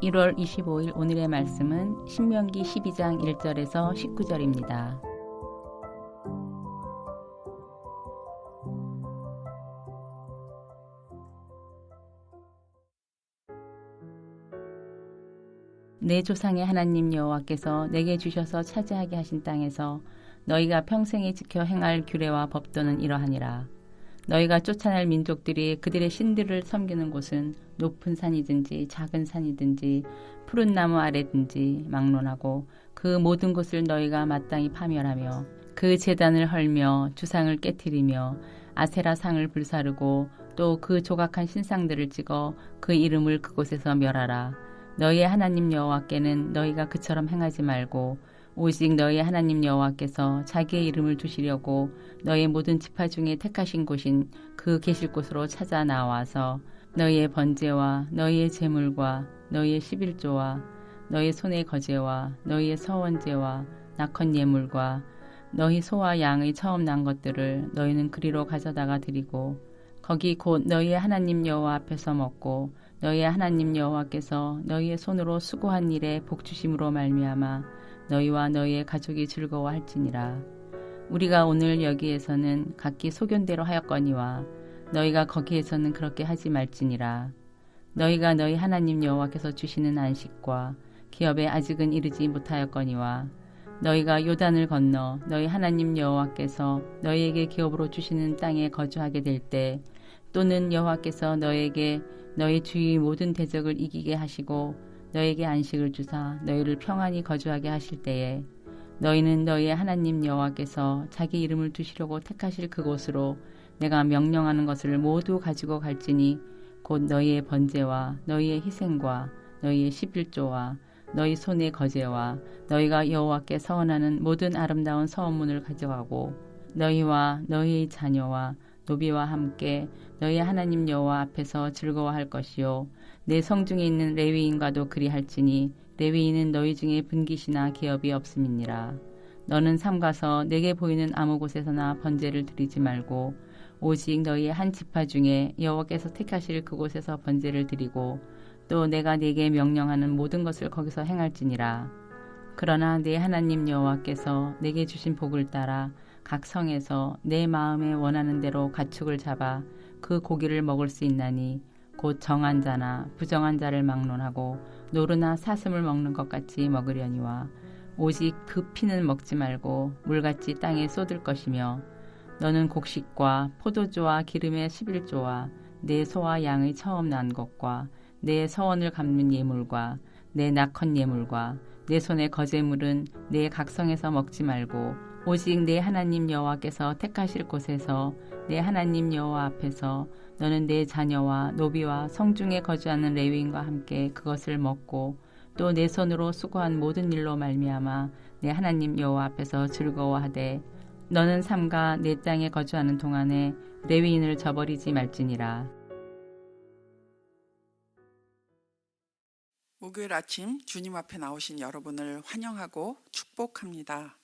1월 25일 오늘의 말씀은 신명기 12장 1절에서 19절입니다. 내 조상의 하나님 여호와께서 내게 주셔서 차지하게 하신 땅에서 너희가 평생에 지켜 행할 규례와 법도는 이러하니라. 너희가 쫓아낼 민족들이 그들의 신들을 섬기는 곳은 높은 산이든지 작은 산이든지 푸른 나무 아래든지 막론하고 그 모든 곳을 너희가 마땅히 파멸하며 그 제단을 헐며 주상을 깨트리며 아세라 상을 불사르고 또 그 조각한 신상들을 찍어 그 이름을 그곳에서 멸하라. 너희의 하나님 여호와께는 너희가 그처럼 행하지 말고 오직 너희의 하나님 여호와께서 자기의 이름을 두시려고 너희의 모든 지파 중에 택하신 곳인 그 계실 곳으로 찾아 나와서 너희의 번제와 너희의 제물과 너희의 11조와 너희의 손의 거제와 너희의 서원제와 낙헌 예물과 너희 소와 양의 처음 난 것들을 너희는 그리로 가져다가 드리고 거기 곧 너희의 하나님 여호와 앞에서 먹고 너희의 하나님 여호와께서 너희의 손으로 수고한 일에 복주심으로 말미암아 너희와 너희의 가족이 즐거워할지니라. 우리가 오늘 여기에서는 각기 소견대로 하였거니와 너희가 거기에서는 그렇게 하지 말지니라. 너희가 너희 하나님 여호와께서 주시는 안식과 기업에 아직은 이르지 못하였거니와 너희가 요단을 건너 너희 하나님 여호와께서 너희에게 기업으로 주시는 땅에 거주하게 될 때 또는 여호와께서 너희에게 너희 주위 모든 대적을 이기게 하시고 너희에게 안식을 주사 너희를 평안히 거주하게 하실 때에 너희는 너희의 하나님 여호와께서 자기 이름을 두시려고 택하실 그곳으로 내가 명령하는 것을 모두 가지고 갈지니 곧 너희의 번제와 너희의 희생과 너희의 11조와 너희 손의 거제와 너희가 여호와께 서원하는 모든 아름다운 서원문을 가져가고 너희와 너희의 자녀와 노비와 함께 너희 하나님 여호와 앞에서 즐거워할 것이요 내 성중에 있는 레위인과도 그리할지니 레위인은 너희 중에 분깃이나 기업이 없음이니라. 너는 삼가서 내게 보이는 아무 곳에서나 번제를 드리지 말고 오직 너희의 한 지파 중에 여호와께서 택하실 그곳에서 번제를 드리고 또 내가 네게 명령하는 모든 것을 거기서 행할지니라. 그러나 내 하나님 여호와께서 내게 주신 복을 따라 각 성에서 내 마음에 원하는 대로 가축을 잡아 그 고기를 먹을 수 있나니 곧 정한 자나 부정한 자를 막론하고 노루나 사슴을 먹는 것 같이 먹으려니와 오직 그 피는 먹지 말고 물같이 땅에 쏟을 것이며 너는 곡식과 포도주와 기름의 11조와 내 소와 양의 처음 난 것과 내 서원을 갚는 예물과 내 낙헌 예물과 내 손의 거제물은 내 각성에서 먹지 말고 오직 내 하나님 여호와께서 택하실 곳에서 내 하나님 여호와 앞에서 너는 내 자녀와 노비와 성중에 거주하는 레위인과 함께 그것을 먹고 또 내 손으로 수고한 모든 일로 말미암아 내 하나님 여호와 앞에서 즐거워하되 너는 삼가 내 땅에 거주하는 동안에 레위인을 저버리지 말지니라. 목요일 아침 주님 앞에 나오신 여러분을 환영하고 축복합니다.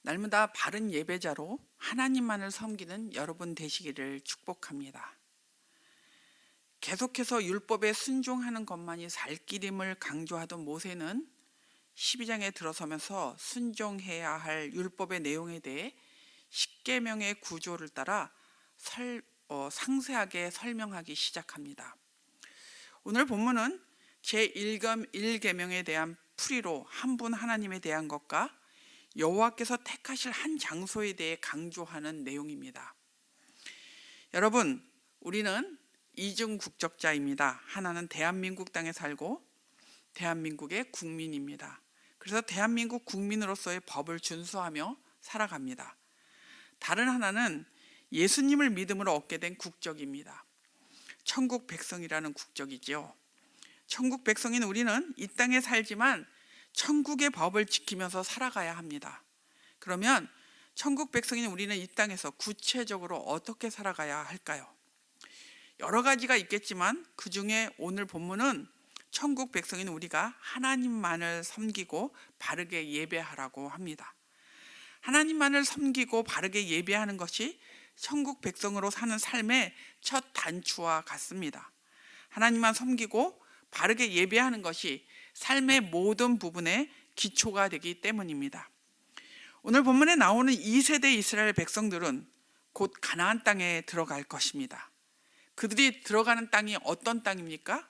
날마다 바른 예배자로 하나님만을 섬기는 여러분 되시기를 축복합니다. 계속해서 율법에 순종하는 것만이 살 길임을 강조하던 모세는 12장에 들어서면서 순종해야 할 율법의 내용에 대해 10계명의 구조를 따라 상세하게 설명하기 시작합니다. 오늘 본문은 제1계명에 대한 풀이로 한 분 하나님에 대한 것과 여호와께서 택하실 한 장소에 대해 강조하는 내용입니다. 여러분, 우리는 이중 국적자입니다. 하나는 대한민국 땅에 살고 대한민국의 국민입니다. 그래서 대한민국 국민으로서의 법을 준수하며 살아갑니다. 다른 하나는 예수님을 믿음으로 얻게 된 국적입니다. 천국 백성이라는 국적이죠. 천국 백성인 우리는 이 땅에 살지만 천국의 법을 지키면서 살아가야 합니다. 그러면 천국 백성인 우리는 이 땅에서 구체적으로 어떻게 살아가야 할까요? 여러 가지가 있겠지만 그 중에 오늘 본문은 천국 백성인 우리가 하나님만을 섬기고 바르게 예배하라고 합니다. 하나님만을 섬기고 바르게 예배하는 것이 천국 백성으로 사는 삶의 첫 단추와 같습니다. 하나님만 섬기고 바르게 예배하는 것이 삶의 모든 부분의 기초가 되기 때문입니다. 오늘 본문에 나오는 2세대 이스라엘 백성들은 곧 가나안 땅에 들어갈 것입니다. 그들이 들어가는 땅이 어떤 땅입니까?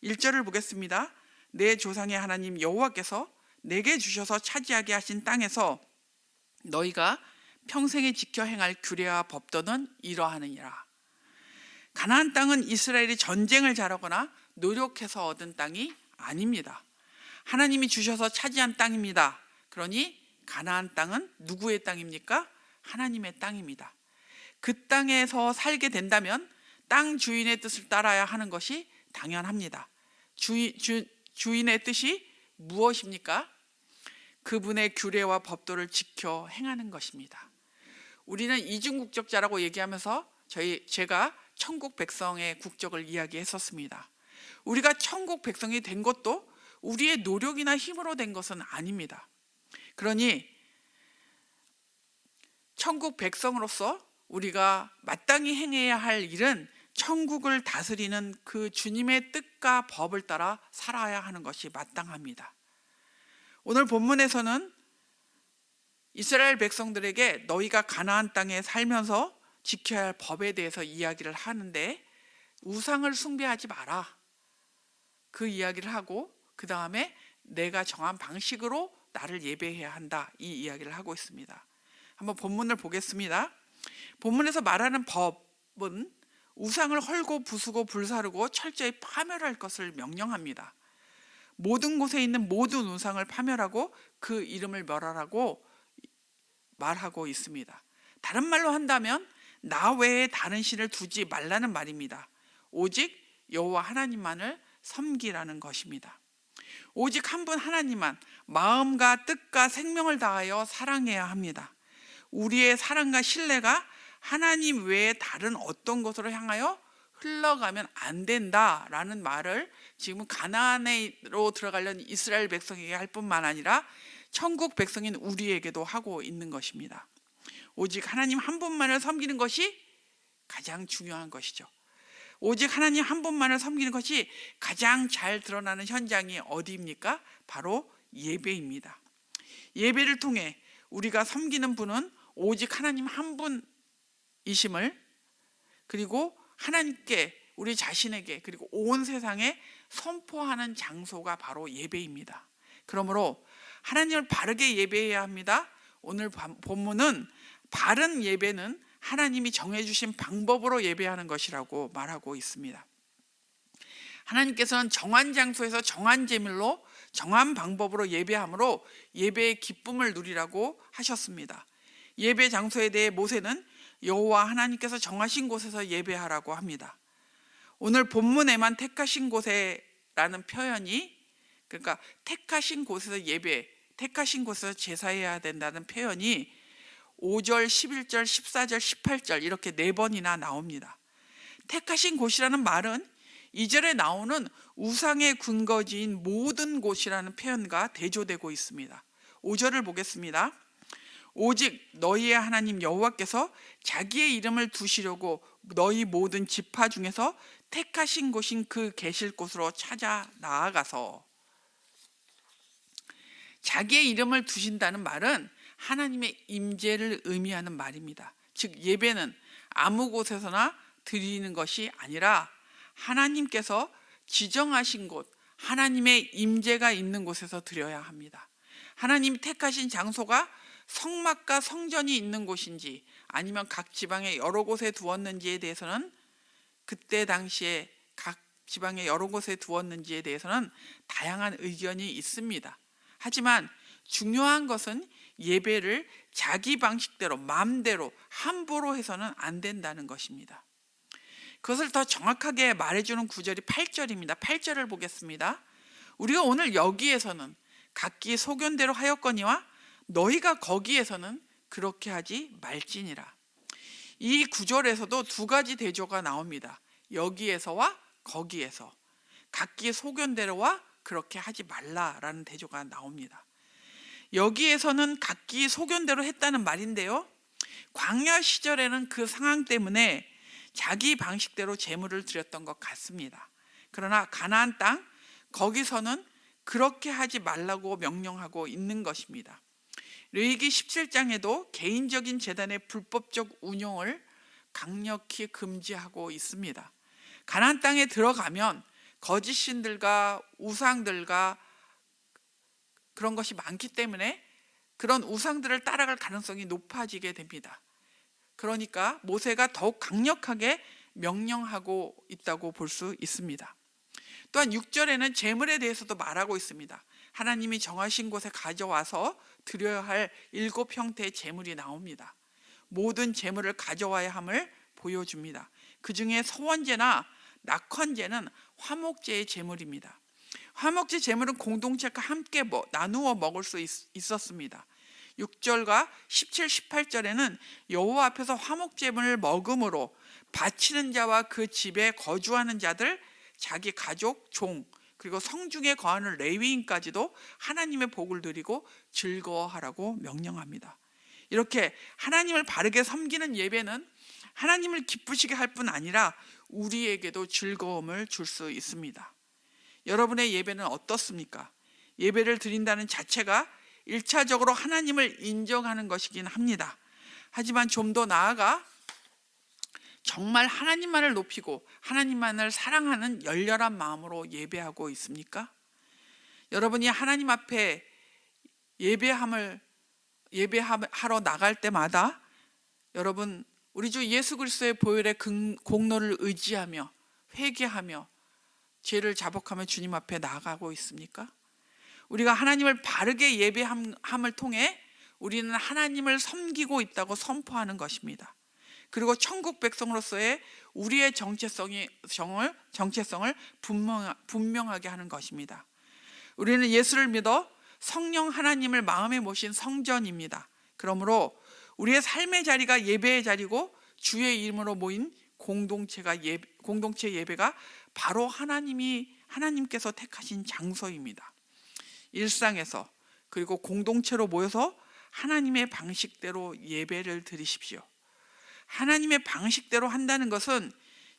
1절을 보겠습니다. 내 조상의 하나님 여호와께서 내게 주셔서 차지하게 하신 땅에서 너희가 평생에 지켜 행할 규례와 법도는 이러하느니라. 가나안 땅은 이스라엘이 전쟁을 잘하거나 노력해서 얻은 땅이 아닙니다. 하나님이 주셔서 차지한 땅입니다. 그러니 가나안 땅은 누구의 땅입니까? 하나님의 땅입니다. 그 땅에서 살게 된다면 땅 주인의 뜻을 따라야 하는 것이 당연합니다. 주인의 뜻이 무엇입니까? 그분의 규례와 법도를 지켜 행하는 것입니다. 우리는 이중국적자라고 얘기하면서 제가 천국 백성의 국적을 이야기했었습니다. 우리가 천국 백성이 된 것도 우리의 노력이나 힘으로 된 것은 아닙니다. 그러니 천국 백성으로서 우리가 마땅히 행해야 할 일은 천국을 다스리는 그 주님의 뜻과 법을 따라 살아야 하는 것이 마땅합니다. 오늘 본문에서는 이스라엘 백성들에게 너희가 가나안 땅에 살면서 지켜야 할 법에 대해서 이야기를 하는데 우상을 숭배하지 마라. 그 이야기를 하고 그 다음에 내가 정한 방식으로 나를 예배해야 한다. 이 이야기를 하고 있습니다. 한번 본문을 보겠습니다. 본문에서 말하는 법은 우상을 헐고 부수고 불사르고 철저히 파멸할 것을 명령합니다. 모든 곳에 있는 모든 우상을 파멸하고 그 이름을 멸하라고 말하고 있습니다. 다른 말로 한다면 나 외에 다른 신을 두지 말라는 말입니다. 오직 여호와 하나님만을 섬기라는 것입니다. 오직 한 분 하나님만 마음과 뜻과 생명을 다하여 사랑해야 합니다. 우리의 사랑과 신뢰가 하나님 외에 다른 어떤 곳으로 향하여 흘러가면 안 된다라는 말을 지금 가나안으로 들어가려는 이스라엘 백성에게 할 뿐만 아니라 천국 백성인 우리에게도 하고 있는 것입니다. 오직 하나님 한 분만을 섬기는 것이 가장 중요한 것이죠. 오직 하나님 한 분만을 섬기는 것이 가장 잘 드러나는 현장이 어디입니까? 바로 예배입니다. 예배를 통해 우리가 섬기는 분은 오직 하나님 한 분이심을, 그리고 하나님께, 우리 자신에게, 그리고 온 세상에 선포하는 장소가 바로 예배입니다. 그러므로 하나님을 바르게 예배해야 합니다. 오늘 본문은 바른 예배는 하나님이 정해주신 방법으로 예배하는 것이라고 말하고 있습니다. 하나님께서는 정한 장소에서 정한 제물로 정한 방법으로 예배함으로 예배의 기쁨을 누리라고 하셨습니다. 예배 장소에 대해 모세는 여호와 하나님께서 정하신 곳에서 예배하라고 합니다. 오늘 본문에만 택하신 곳에라는 표현이, 그러니까 택하신 곳에서 예배, 택하신 곳에서 제사해야 된다는 표현이 5절, 11절, 14절, 18절 이렇게 4번이나 나옵니다. 택하신 곳이라는 말은 2절에 나오는 우상의 근거지인 모든 곳이라는 표현과 대조되고 있습니다. 5절을 보겠습니다. 오직 너희의 하나님 여호와께서 자기의 이름을 두시려고 너희 모든 지파 중에서 택하신 곳인 그 계실 곳으로 찾아 나아가서, 자기의 이름을 두신다는 말은 하나님의 임재를 의미하는 말입니다. 즉 예배는 아무 곳에서나 드리는 것이 아니라 하나님께서 지정하신 곳, 하나님의 임재가 있는 곳에서 드려야 합니다. 하나님이 택하신 장소가 성막과 성전이 있는 곳인지 아니면 각 지방의 여러 곳에 두었는지에 대해서는, 그때 당시에 각 지방의 여러 곳에 두었는지에 대해서는 다양한 의견이 있습니다. 하지만 중요한 것은 예배를 자기 방식대로 마음대로 함부로 해서는 안 된다는 것입니다. 그것을 더 정확하게 말해주는 구절이 8절입니다. 8절을 보겠습니다. 우리가 오늘 여기에서는 각기 소견대로 하였거니와 너희가 거기에서는 그렇게 하지 말지니라. 이 구절에서도 두 가지 대조가 나옵니다. 여기에서와 거기에서, 각기 소견대로와 그렇게 하지 말라라는 대조가 나옵니다. 여기에서는 각기 소견대로 했다는 말인데요, 광야 시절에는 그 상황 때문에 자기 방식대로 제물을 드렸던 것 같습니다. 그러나 가나안 땅, 거기서는 그렇게 하지 말라고 명령하고 있는 것입니다. 레위기 17장에도 개인적인 제단의 불법적 운용을 강력히 금지하고 있습니다. 가나안 땅에 들어가면 거짓 신들과 우상들과 그런 것이 많기 때문에 그런 우상들을 따라갈 가능성이 높아지게 됩니다. 그러니까 모세가 더욱 강력하게 명령하고 있다고 볼 수 있습니다. 또한 6절에는 제물에 대해서도 말하고 있습니다. 하나님이 정하신 곳에 가져와서 드려야 할 7형태의 제물이 나옵니다. 모든 제물을 가져와야 함을 보여줍니다. 그 중에 서원제나 낙헌제는 화목제의 제물입니다. 화목제 제물은 공동체가 함께 나누어 먹을 수 있었습니다. 6절과 17, 18절에는 여호와 앞에서 화목 제물을 먹음으로 바치는 자와 그 집에 거주하는 자들, 자기 가족, 종, 그리고 성중에 거하는 레위인까지도 하나님의 복을 누리고 즐거워하라고 명령합니다. 이렇게 하나님을 바르게 섬기는 예배는 하나님을 기쁘시게 할 뿐 아니라 우리에게도 즐거움을 줄 수 있습니다. 여러분의 예배는 어떻습니까? 예배를 드린다는 자체가 1차적으로 하나님을 인정하는 것이긴 합니다. 하지만 좀 더 나아가 정말 하나님만을 높이고 하나님만을 사랑하는 열렬한 마음으로 예배하고 있습니까? 여러분이 하나님 앞에 예배하러 나갈 때마다 여러분 우리 주 예수 그리스도의 보혈의 공로를 의지하며 회개하며 죄를 자복하며 주님 앞에 나아가고 있습니까? 우리가 하나님을 바르게 예배함을 통해 우리는 하나님을 섬기고 있다고 선포하는 것입니다. 그리고 천국 백성으로서의 우리의 정체성을 분명하게 하는 것입니다. 우리는 예수를 믿어 성령 하나님을 마음에 모신 성전입니다. 그러므로 우리의 삶의 자리가 예배의 자리고 주의 이름으로 모인 공동체 예배가 바로 하나님께서 택하신 장소입니다. 일상에서 그리고 공동체로 모여서 하나님의 방식대로 예배를 드리십시오. 하나님의 방식대로 한다는 것은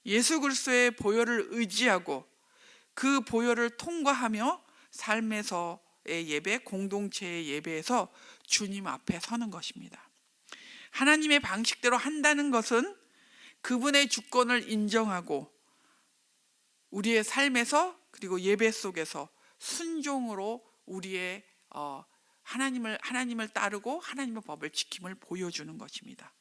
예수 그리스도의 보혈을 의지하고 그 보혈을 통과하며 삶에서의 예배, 공동체의 예배에서 주님 앞에 서는 것입니다. 하나님의 방식대로 한다는 것은 그분의 주권을 인정하고 우리의 삶에서 그리고 예배 속에서 순종으로 우리의 하나님을 따르고 하나님의 법을 지킴을 보여주는 것입니다.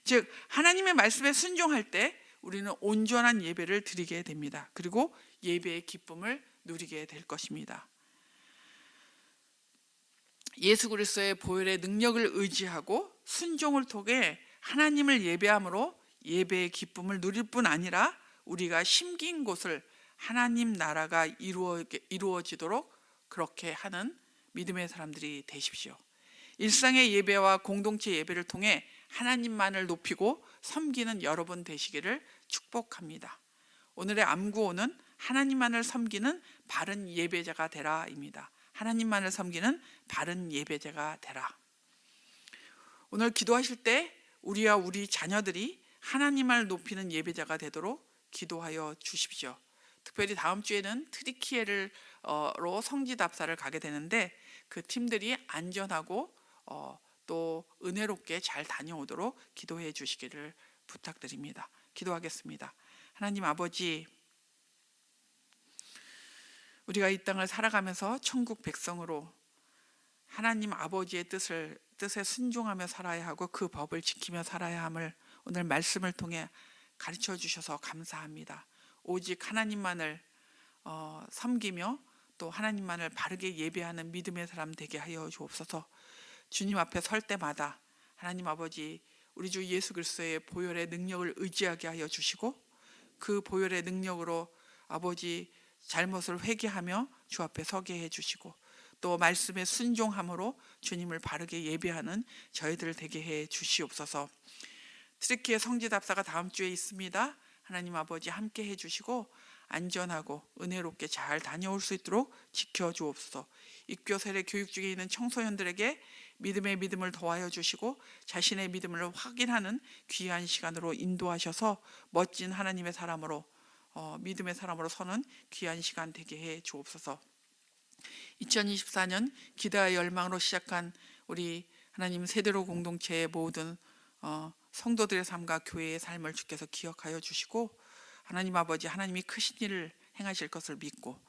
즉 하나님의 말씀에 순종할 때 우리는 온전한 예배를 드리게 됩니다. 그리고 예배의 기쁨을 누리게 될 것입니다. 예수 그리스도의 보혈의 능력을 의지하고 순종을 통해 하나님을 예배함으로 예배의 기쁨을 누릴 뿐 아니라 우리가 심긴 곳을 하나님 나라가 이루어지도록 그렇게 하는 믿음의 사람들이 되십시오. 일상의 예배와 공동체 예배를 통해 하나님만을 높이고 섬기는 여러분 되시기를 축복합니다. 오늘의 암구호는 하나님만을 섬기는 바른 예배자가 되라입니다. 하나님만을 섬기는 바른 예배자가 되라. 오늘 기도하실 때 우리와 우리 자녀들이 하나님만을 높이는 예배자가 되도록 기도하여 주십시오. 특별히 다음 주에는 트리키예로 성지답사를 가게 되는데 그 팀들이 안전하고 또 은혜롭게 잘 다녀오도록 기도해 주시기를 부탁드립니다. 기도하겠습니다. 하나님 아버지, 우리가 이 땅을 살아가면서 천국 백성으로 하나님 아버지의 뜻에 순종하며 살아야 하고 그 법을 지키며 살아야 함을 오늘 말씀을 통해 가르쳐 주셔서 감사합니다. 오직 하나님만을 섬기며 또 하나님만을 바르게 예배하는 믿음의 사람 되게 하여 주옵소서. 주님 앞에 설 때마다 하나님 아버지 우리 주 예수 그리스도의 보혈의 능력을 의지하게 하여 주시고 그 보혈의 능력으로 아버지 잘못을 회개하며 주 앞에 서게 해주시고 또 말씀에 순종함으로 주님을 바르게 예배하는 저희들 되게 해 주시옵소서. 트리키예 성지답사가 다음 주에 있습니다. 하나님 아버지 함께 해주시고 안전하고 은혜롭게 잘 다녀올 수 있도록 지켜주옵소서. 입교 세례 교육 중에 있는 청소년들에게 믿음의 믿음을 더하여 주시고 자신의 믿음을 확인하는 귀한 시간으로 인도하셔서 멋진 하나님의 사람으로 믿음의 사람으로 서는 귀한 시간 되게 해 주옵소서. 2024년 기도와 열망으로 시작한 우리 하나님 세대로 공동체의 모든 성도들의 삶과 교회의 삶을 주께서 기억하여 주시고, 하나님 아버지, 하나님이 크신 일을 행하실 것을 믿고,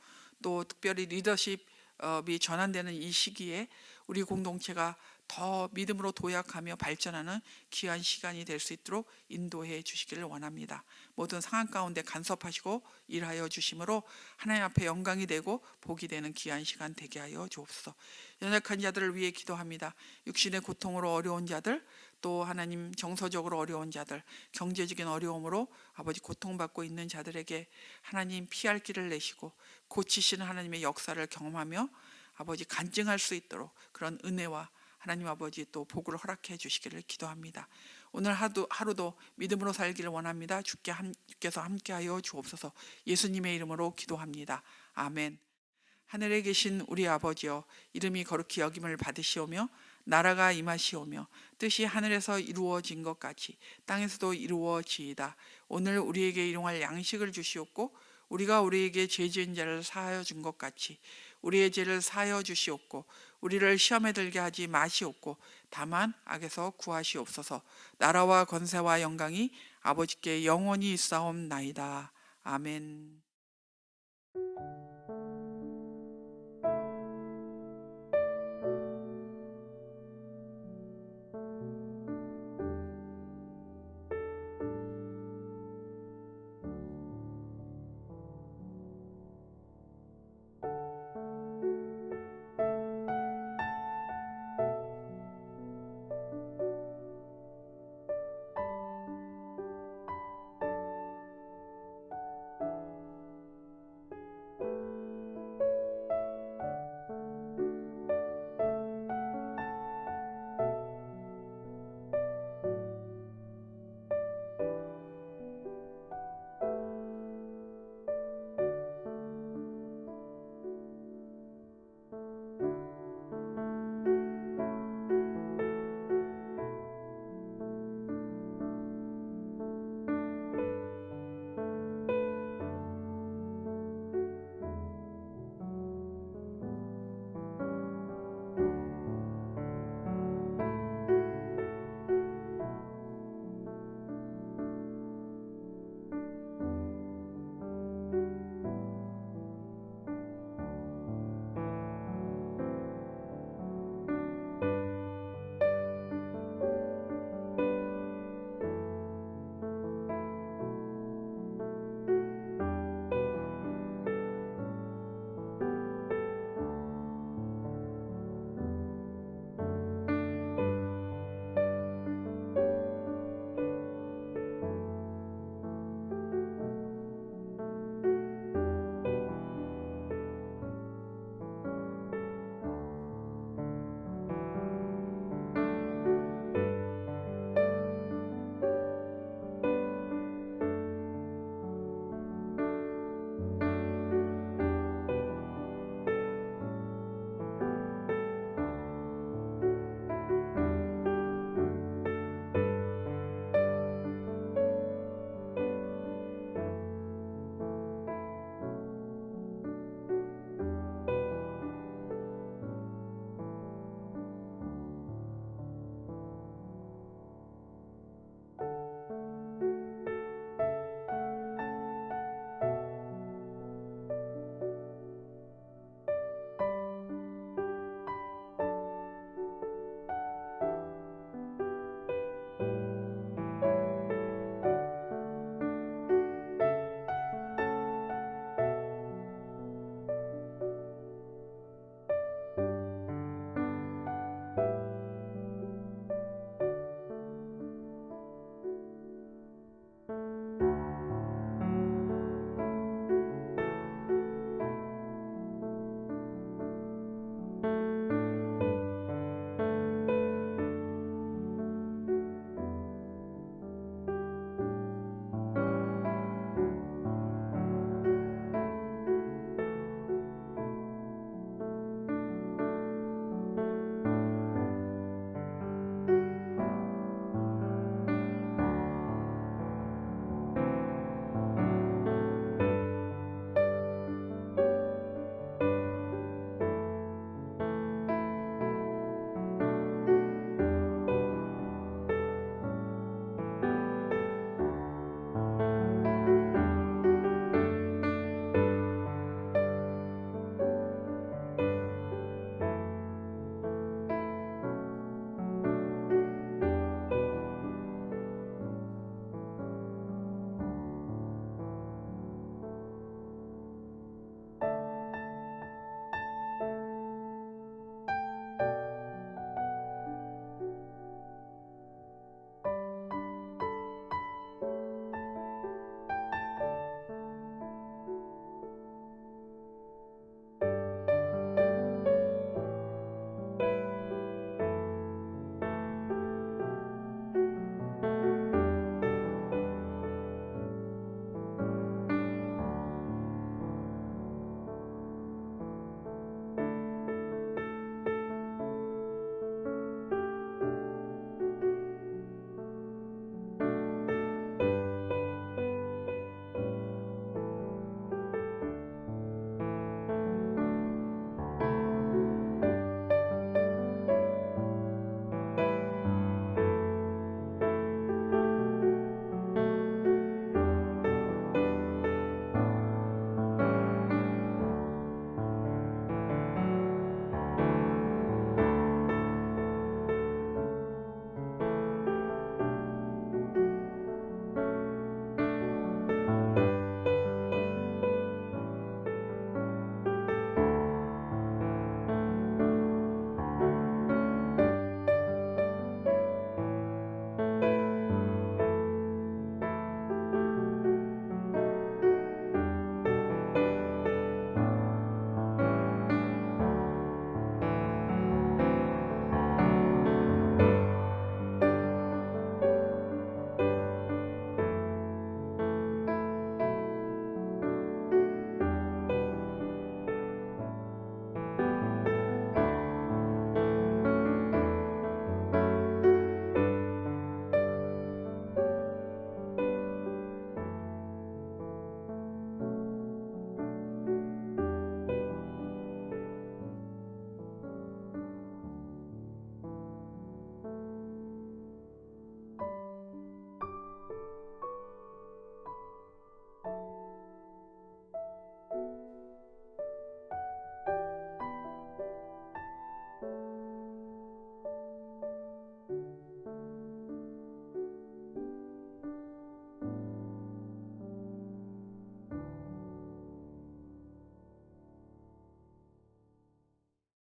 또 특별히 리더십이 전환되는 이 시기에 우리 공동체가 더 믿음으로 도약하며 발전하는 귀한 시간이 될 수 있도록 인도해 주시기를 원합니다. 모든 상황 가운데 간섭하시고 일하여 주심으로 하나님 앞에 영광이 되고 복이 되는 귀한 시간 되게 하여 주옵소서. 연약한 자들을 위해 기도합니다. 육신의 고통으로 어려운 자들, 또 하나님 정서적으로 어려운 자들, 경제적인 어려움으로 아버지 고통받고 있는 자들에게 하나님 피할 길을 내시고 고치시는 하나님의 역사를 경험하며 아버지 간증할 수 있도록 그런 은혜와 하나님 아버지 또 복을 허락해 주시기를 기도합니다. 오늘 하루도 믿음으로 살기를 원합니다. 주께서 함께하여 주옵소서. 예수님의 이름으로 기도합니다. 아멘. 하늘에 계신 우리 아버지여, 이름이 거룩히 여김을 받으시오며 나라가 임하시오며 뜻이 하늘에서 이루어진 것 같이 땅에서도 이루어지이다. 오늘 우리에게 일용할 양식을 주시옵고 우리가 우리에게 죄 지은 자를 사하여 준 것 같이 우리의 죄를 사하여 주시옵고 우리를 시험에 들게 하지 마시옵고 다만 악에서 구하시옵소서. 나라와 권세와 영광이 아버지께 영원히 있사옵나이다. 아멘.